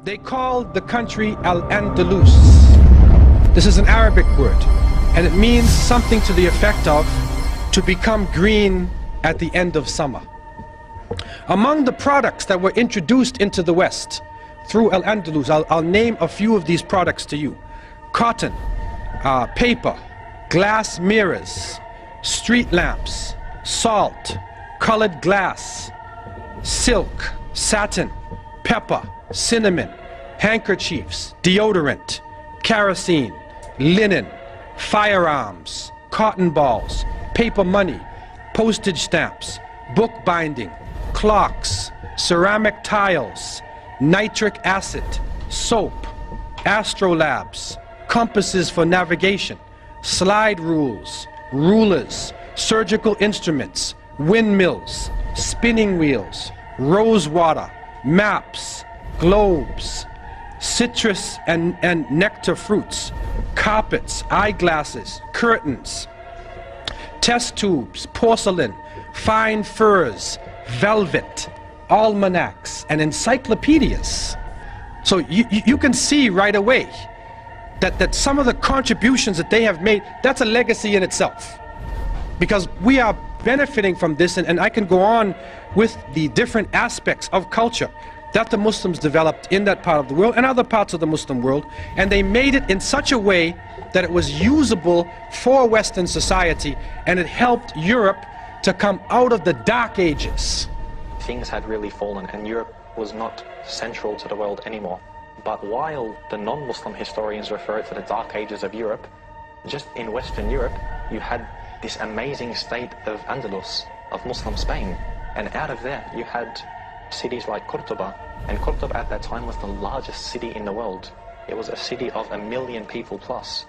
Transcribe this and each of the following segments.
They called the country Al-Andalus. This is an Arabic word, and it means something to the effect of to become green at the end of summer. Among the products that were introduced into the West through Al-Andalus, I'll name a few of these products to you. Cotton, paper, glass mirrors, street lamps, salt, colored glass, silk, satin, pepper, cinnamon, handkerchiefs, deodorant, kerosene, linen, firearms, cotton balls, paper money, postage stamps, book binding, clocks, ceramic tiles, nitric acid, soap, astrolabes, compasses for navigation, slide rules, rulers, surgical instruments, windmills, spinning wheels, rose water, maps, globes, citrus and nectar fruits, carpets, eyeglasses, curtains, test tubes, porcelain, fine furs, velvet, almanacs, and encyclopedias. So you can see right away that some of the contributions that they have made, that's a legacy in itself. Because we are benefiting from this, and I can go on with the different aspects of culture that the Muslims developed in that part of the world and other parts of the Muslim world, and they made it in such a way that it was usable for Western society, and it helped Europe to come out of the Dark Ages. Things had really fallen and Europe was not central to the world anymore. But while the non-Muslim historians refer to the Dark Ages of Europe, just in Western Europe you had this amazing state of Andalus, of Muslim Spain, and out of there you had cities like Cordoba, and Cordoba at that time was the largest city in the world. It was a city of 1 million people plus.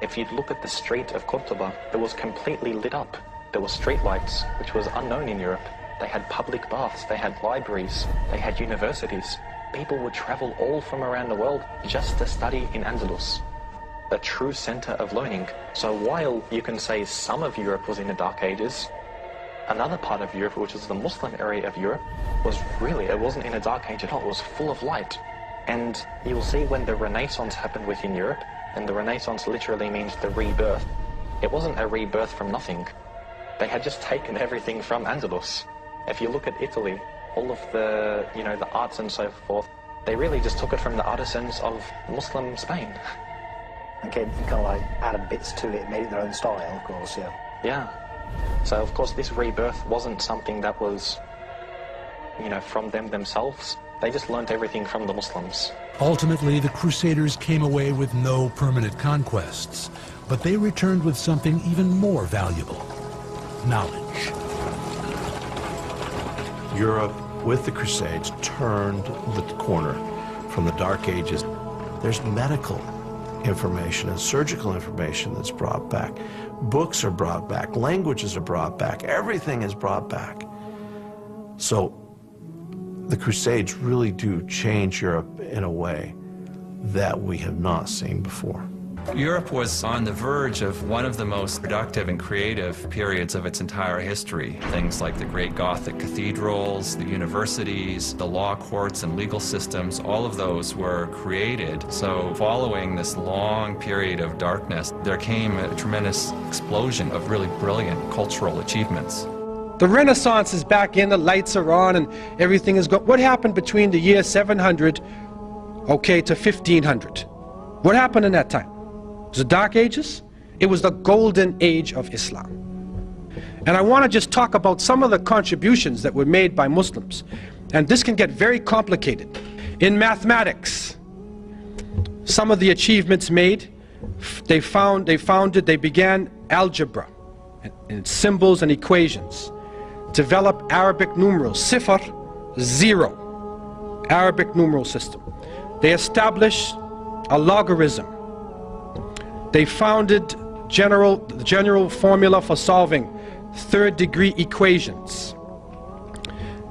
If you'd look at the street of Cordoba, it was completely lit up. There were street lights, which was unknown in Europe. They had public baths, they had libraries, they had universities. People would travel all from around the world just to study in Andalus, a true center of learning. So while you can say some of Europe was in the Dark Ages, another part of Europe, which is the Muslim area of Europe, it wasn't in a dark age at all, it was full of light. And you'll see when the Renaissance happened within Europe, and the Renaissance literally means the rebirth, it wasn't a rebirth from nothing. They had just taken everything from Andalus. If you look at Italy, all of the, the arts and so forth, they really just took it from the artisans of Muslim Spain. Okay, you kind of like added bits to it, made it their own style, of course, yeah. Yeah. So of course this rebirth wasn't something that was, from them themselves. They just learnt everything from the Muslims. Ultimately, the Crusaders came away with no permanent conquests, but they returned with something even more valuable: knowledge. Europe, with the Crusades, turned the corner from the Dark Ages. There's medical information and surgical information that's brought back. Books are brought back, languages are brought back, everything is brought back. So the Crusades really do change Europe in a way that we have not seen before. Europe was on the verge of one of the most productive and creative periods of its entire history. Things like the great Gothic cathedrals, the universities, the law courts and legal systems, all of those were created. So following this long period of darkness, there came a tremendous explosion of really brilliant cultural achievements. The Renaissance is back in, the lights are on, and everything is good. What happened between the year 700, to 1500? What happened in that time? The Dark Ages? It was the Golden Age of Islam. And I want to just talk about some of the contributions that were made by Muslims. And this can get very complicated. In mathematics, some of the achievements made, they began algebra and symbols and equations. Developed Arabic numerals, sifr, 0, Arabic numeral system. They established a logarithm. They founded the general formula for solving third-degree equations.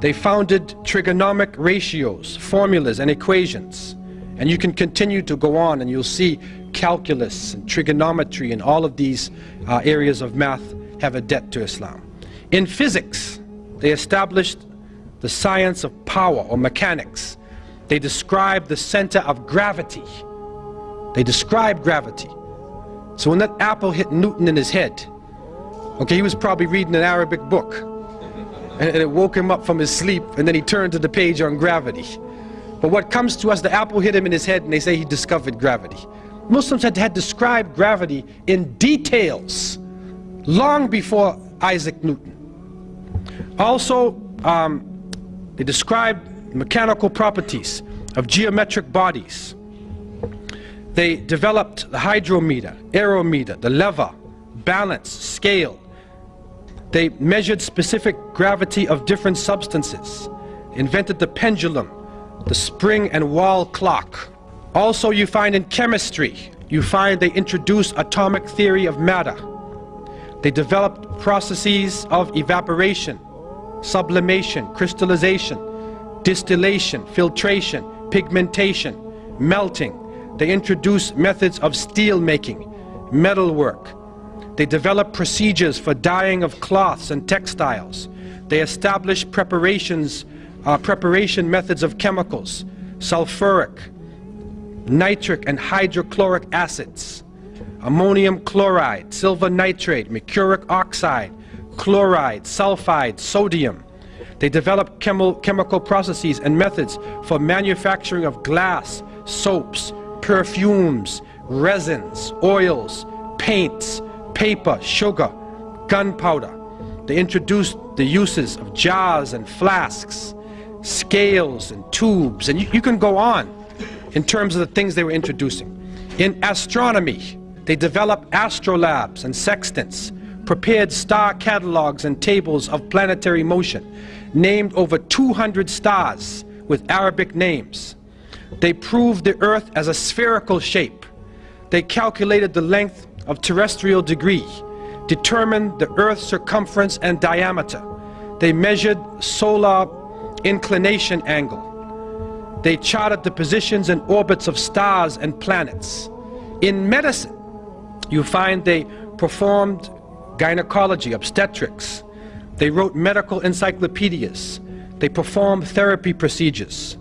They founded trigonomic ratios, formulas, and equations. And you can continue to go on, and you'll see calculus and trigonometry and all of these areas of math have a debt to Islam. In physics, they established the science of power, or mechanics. They describe the center of gravity. They describe gravity. So when that apple hit Newton in his head, okay, he was probably reading an Arabic book, and it woke him up from his sleep, and then he turned to the page on gravity. But what comes to us, the apple hit him in his head, and they say he discovered gravity. Muslims had described gravity in details long before Isaac Newton. Also, they described mechanical properties of geometric bodies. They developed the hydrometer, aerometer, the lever, balance, scale. They measured specific gravity of different substances, invented the pendulum, the spring and wall clock. Also, you find in chemistry, they introduced atomic theory of matter. They developed processes of evaporation, sublimation, crystallization, distillation, filtration, pigmentation, melting. They introduced methods of steel making, metalwork. They developed procedures for dyeing of cloths and textiles. They established preparation methods of chemicals, sulfuric, nitric and hydrochloric acids, ammonium chloride, silver nitrate, mercuric oxide, chloride, sulfide, sodium. They developed chemical processes and methods for manufacturing of glass, soaps, perfumes, resins, oils, paints, paper, sugar, gunpowder. They introduced the uses of jars and flasks, scales and tubes, and you can go on in terms of the things they were introducing. In astronomy, they developed astrolabes and sextants, prepared star catalogs and tables of planetary motion, named over 200 stars with Arabic names. They proved the Earth as a spherical shape. They calculated the length of terrestrial degree, determined the Earth's circumference and diameter. They measured solar inclination angle. They charted the positions and orbits of stars and planets. In medicine, you find they performed gynecology, obstetrics. They wrote medical encyclopedias. They performed therapy procedures.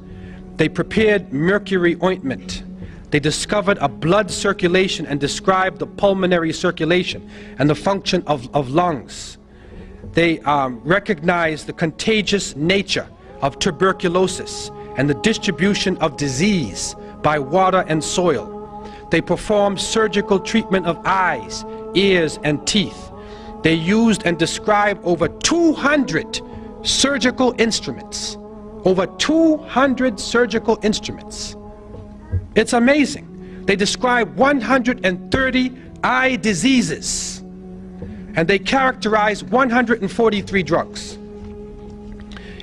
They prepared mercury ointment. They discovered a blood circulation and described the pulmonary circulation and the function of lungs. They recognized the contagious nature of tuberculosis and the distribution of disease by water and soil. They performed surgical treatment of eyes, ears, and teeth. They used and described over 200 surgical instruments. Over 200 surgical instruments. It's amazing. They describe 130 eye diseases, and they characterize 143 drugs.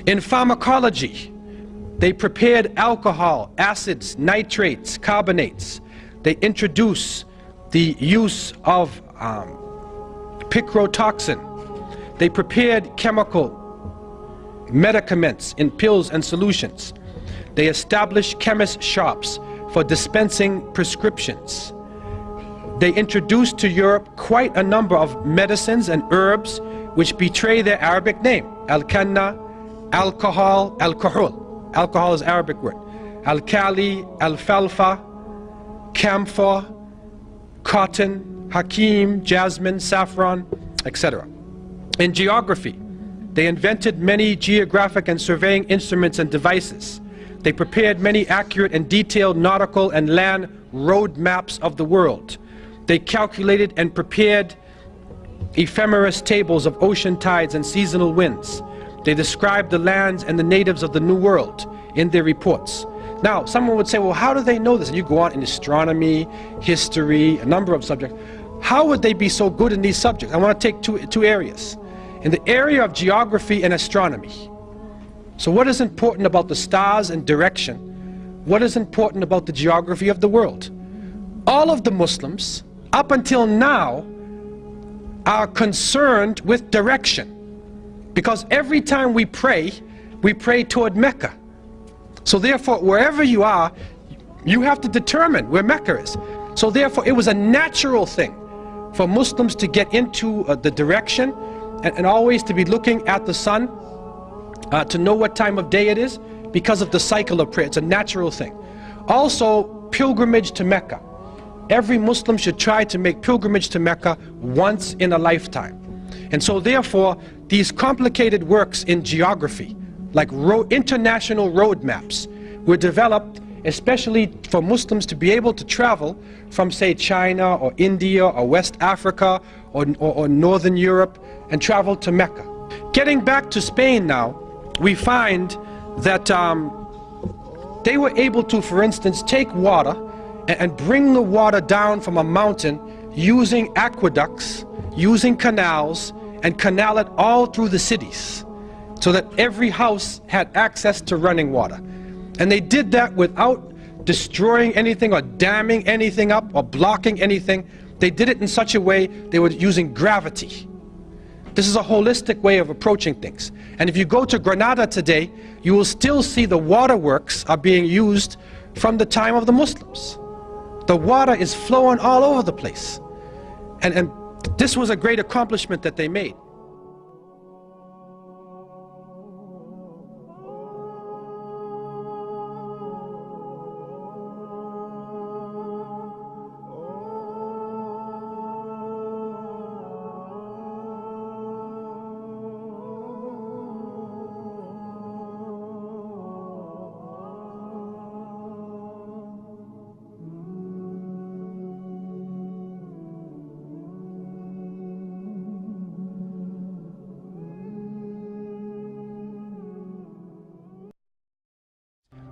In pharmacology, they prepared alcohol, acids, nitrates, carbonates. They introduced the use of picrotoxin. They prepared chemical medicaments in pills and solutions. They established chemist shops for dispensing prescriptions. They introduced to Europe quite a number of medicines and herbs which betray their Arabic name. Al-Kanna, alcohol, alcohol. Alcohol is Arabic word. Al-Kali, alfalfa, camphor, cotton, hakim, jasmine, saffron, etc. In geography, they invented many geographic and surveying instruments and devices. They prepared many accurate and detailed nautical and land road maps of the world. They calculated and prepared ephemeris tables of ocean tides and seasonal winds. They described the lands and the natives of the New World in their reports. Now, someone would say, well, how do they know this? And you go on in astronomy, history, a number of subjects. How would they be so good in these subjects? I want to take two areas. In the area of geography and astronomy. So what is important about the stars and direction? What is important about the geography of the world? All of the Muslims, up until now, are concerned with direction. Because every time we pray toward Mecca. So therefore, wherever you are, you have to determine where Mecca is. So therefore, it was a natural thing for Muslims to get into the direction and always to be looking at the sun to know what time of day it is, because of the cycle of prayer. It's a natural thing. Also, pilgrimage to Mecca. Every Muslim should try to make pilgrimage to Mecca once in a lifetime. And so therefore, these complicated works in geography, like international road maps, were developed especially for Muslims to be able to travel from, say, China or India or West Africa or Northern Europe and travel to Mecca. Getting back to Spain now, we find that they were able to, for instance, take water and bring the water down from a mountain using aqueducts, using canals, and canal it all through the cities so that every house had access to running water. And they did that without destroying anything or damming anything up or blocking anything. They did it in such a way they were using gravity. This is a holistic way of approaching things. And if you go to Granada today, you will still see the waterworks are being used from the time of the Muslims. The water is flowing all over the place. And this was a great accomplishment that they made.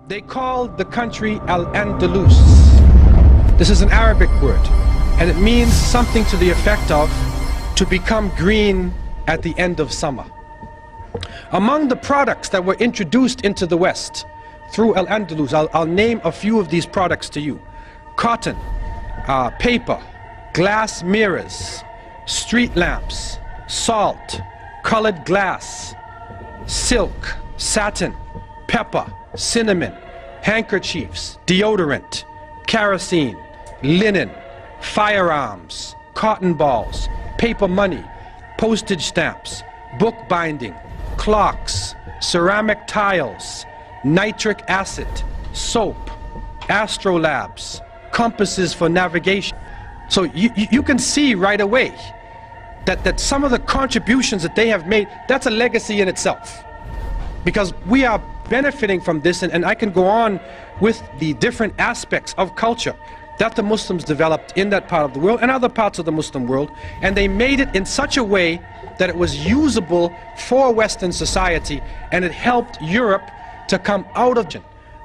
They called the country Al-Andalus. This is an Arabic word, and it means something to the effect of to become green at the end of summer. Among the products that were introduced into the West through Al-Andalus, I'll name a few of these products to you. Cotton, paper, glass mirrors, street lamps, salt, colored glass, silk, satin, pepper, cinnamon, handkerchiefs, deodorant, kerosene, linen, firearms, cotton balls, paper money, postage stamps, book binding, clocks, ceramic tiles, nitric acid, soap, astrolabes, compasses for navigation. So you can see right away that some of the contributions that they have made, that's a legacy in itself. Because we are benefiting from this, and I can go on with the different aspects of culture that the Muslims developed in that part of the world and other parts of the Muslim world, and they made it in such a way that it was usable for Western society, and it helped Europe to come out of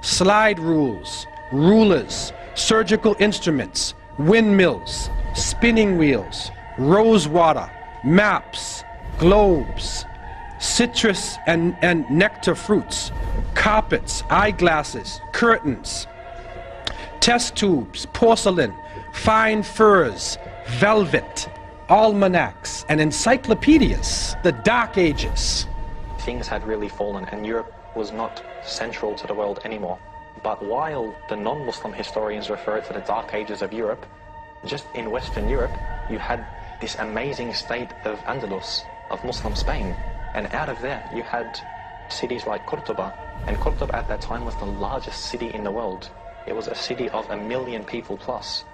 slide rules, rulers, surgical instruments, windmills, spinning wheels, rose water, maps, globes, citrus and nectar fruits, carpets, eyeglasses, curtains, test tubes, porcelain, fine furs, velvet, almanacs, and encyclopedias. The Dark Ages. Things had really fallen and Europe was not central to the world anymore. But while the non-Muslim historians refer to the Dark Ages of Europe, just in Western Europe, you had this amazing state of Andalus, of Muslim Spain. And out of there, you had cities like Cordoba. And Cordoba at that time was the largest city in the world. It was a city of 1 million people plus.